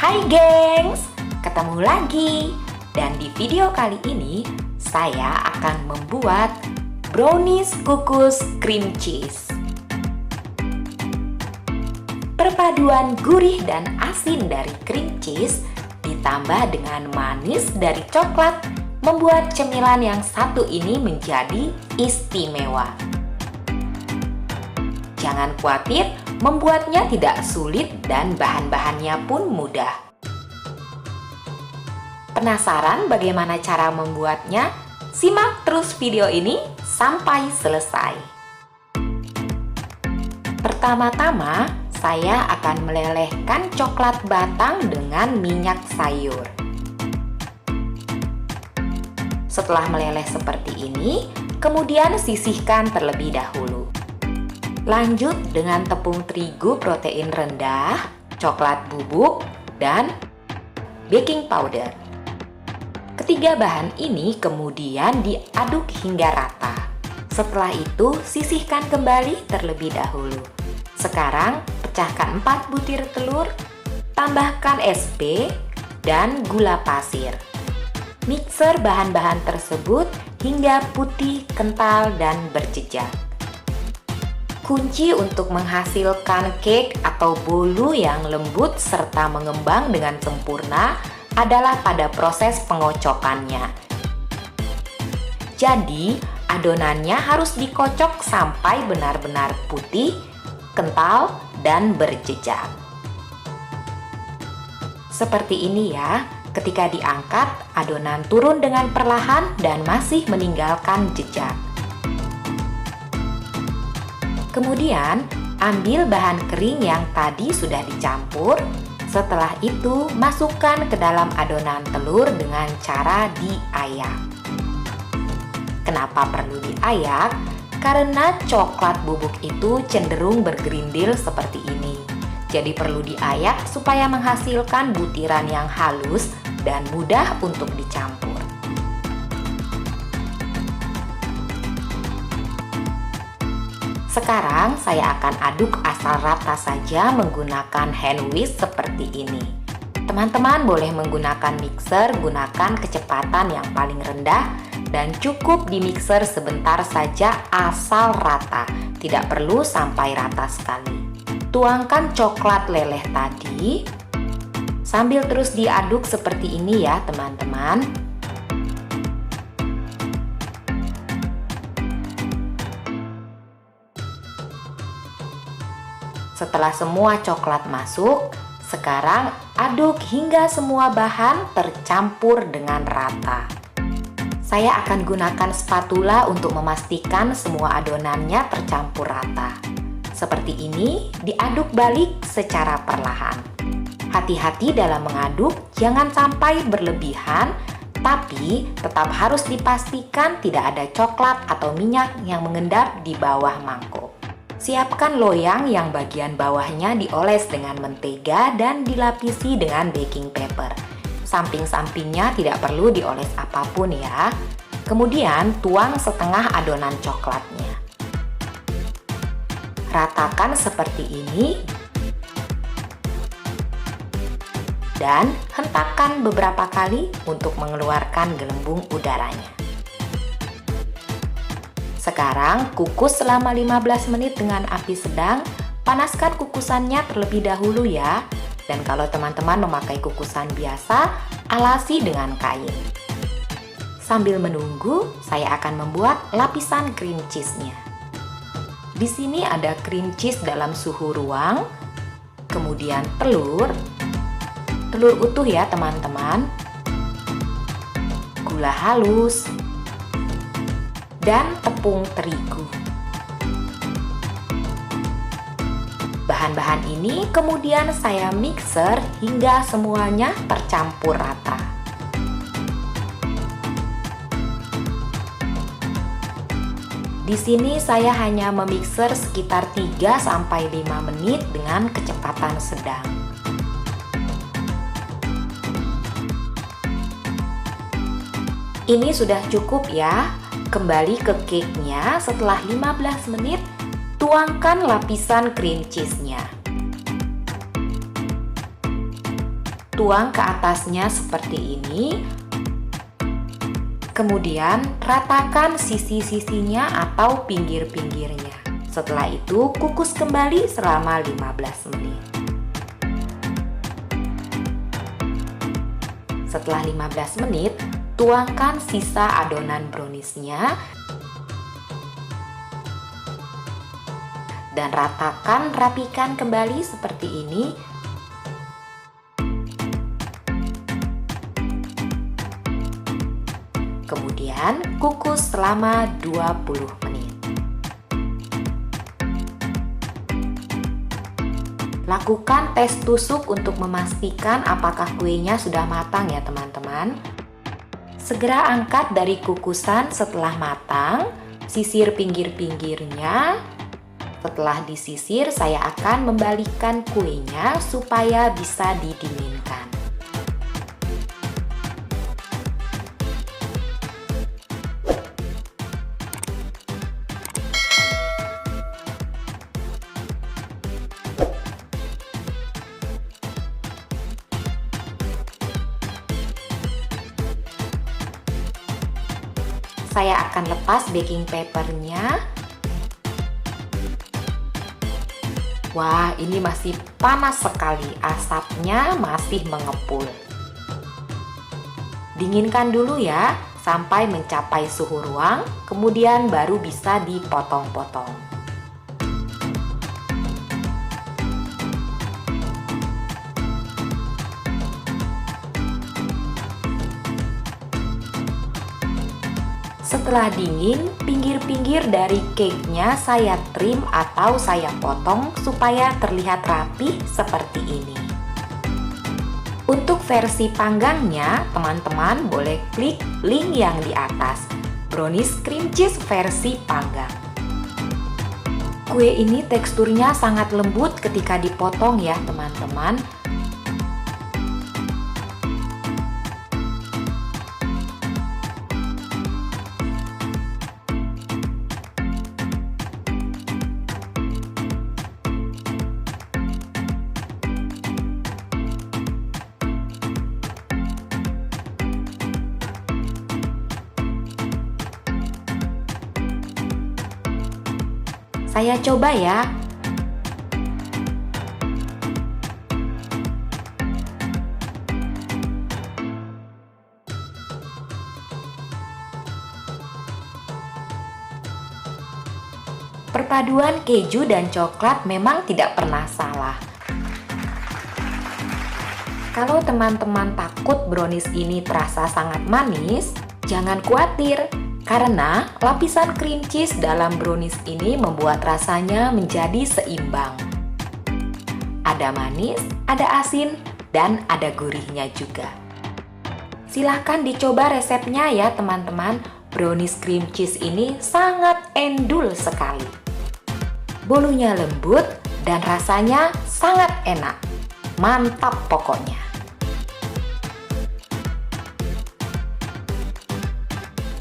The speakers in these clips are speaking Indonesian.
Hai gengs, ketemu lagi. Dan di video kali ini saya akan membuat brownies kukus cream cheese. Perpaduan gurih dan asin dari cream cheese ditambah dengan manis dari coklat membuat cemilan yang satu ini menjadi istimewa. Jangan khawatir, membuatnya tidak sulit dan bahan-bahannya pun mudah. Penasaran bagaimana cara membuatnya? Simak terus video ini sampai selesai. Pertama-tama, saya akan melelehkan coklat batang dengan minyak sayur. Setelah meleleh seperti ini, kemudian sisihkan terlebih dahulu. Lanjut dengan tepung terigu protein rendah, coklat bubuk, dan baking powder. Ketiga bahan ini kemudian diaduk hingga rata. Setelah itu, sisihkan kembali terlebih dahulu. Sekarang, pecahkan 4 butir telur, tambahkan SP, dan gula pasir. Mixer bahan-bahan tersebut hingga putih, kental, dan berjejak. Kunci untuk menghasilkan cake atau bolu yang lembut serta mengembang dengan sempurna adalah pada proses pengocokannya. Jadi, adonannya harus dikocok sampai benar-benar putih, kental, dan berjejak. Seperti ini ya, ketika diangkat, adonan turun dengan perlahan dan masih meninggalkan jejak. Kemudian, ambil bahan kering yang tadi sudah dicampur. Setelah itu, masukkan ke dalam adonan telur dengan cara diayak. Kenapa perlu diayak? Karena coklat bubuk itu cenderung bergerindil seperti ini. Jadi perlu diayak supaya menghasilkan butiran yang halus dan mudah untuk dicampur. Sekarang saya akan aduk asal rata saja menggunakan hand whisk seperti ini. Teman-teman boleh menggunakan mixer, gunakan kecepatan yang paling rendah dan cukup di mixer sebentar saja asal rata. Tidak perlu sampai rata sekali. Tuangkan coklat leleh tadi sambil terus diaduk seperti ini ya teman-teman. Setelah semua coklat masuk, sekarang aduk hingga semua bahan tercampur dengan rata. Saya akan gunakan spatula untuk memastikan semua adonannya tercampur rata. Seperti ini, diaduk balik secara perlahan. Hati-hati dalam mengaduk, jangan sampai berlebihan, tapi tetap harus dipastikan tidak ada coklat atau minyak yang mengendap di bawah mangkuk. Siapkan loyang yang bagian bawahnya dioles dengan mentega dan dilapisi dengan baking paper. Samping-sampingnya tidak perlu dioles apapun ya. Kemudian tuang setengah adonan coklatnya. Ratakan seperti ini. Dan hentakkan beberapa kali untuk mengeluarkan gelembung udaranya. Sekarang kukus selama 15 menit dengan api sedang. Panaskan kukusannya terlebih dahulu ya. Dan kalau teman-teman memakai kukusan biasa, alasi dengan kain. Sambil menunggu, saya akan membuat lapisan cream cheese-nya. Di sini ada cream cheese dalam suhu ruang, kemudian telur utuh ya teman-teman, gula halus, dan tepung terigu. Bahan-bahan ini kemudian saya mixer hingga semuanya tercampur rata. Di sini saya hanya memixer sekitar 3-5 menit dengan kecepatan sedang. Ini sudah cukup ya. Kembali ke cake-nya setelah 15 menit, tuangkan lapisan cream cheese-nya. tuang ke atasnya seperti ini. Kemudian ratakan sisi-sisinya atau pinggir-pinggirnya. Setelah itu kukus kembali selama 15 menit. Setelah 15 menit, tuangkan sisa adonan browniesnya dan rapikan kembali seperti ini. Kemudian kukus selama 20 menit. Lakukan tes tusuk untuk memastikan apakah kuenya sudah matang ya teman-teman. Segera angkat dari kukusan setelah matang, sisir pinggir-pinggirnya. Setelah disisir, saya akan membalikkan kuenya supaya bisa didinginkan. Saya akan lepas baking papernya. Wah, ini masih panas sekali, asapnya masih mengepul. Dinginkan dulu ya, sampai mencapai suhu ruang, kemudian baru bisa dipotong-potong. Setelah dingin, pinggir-pinggir dari cake-nya saya trim atau saya potong supaya terlihat rapi seperti ini. Untuk versi panggangnya, teman-teman boleh klik link yang di atas, brownies cream cheese versi panggang. Kue ini teksturnya sangat lembut ketika dipotong ya teman-teman. Saya coba ya. Perpaduan keju dan coklat memang tidak pernah salah. Kalau teman-teman takut brownies ini terasa sangat manis, jangan khawatir. Karena lapisan cream cheese dalam brownies ini membuat rasanya menjadi seimbang. Ada manis, ada asin, dan ada gurihnya juga. Silahkan dicoba resepnya ya teman-teman. Brownies cream cheese ini sangat endul sekali. Bolunya lembut dan rasanya sangat enak. Mantap pokoknya.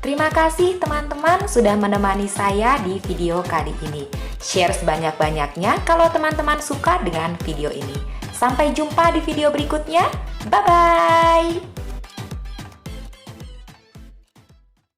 Terima kasih teman-teman sudah menemani saya di video kali ini. Share sebanyak-banyaknya kalau teman-teman suka dengan video ini. Sampai jumpa di video berikutnya. Bye-bye!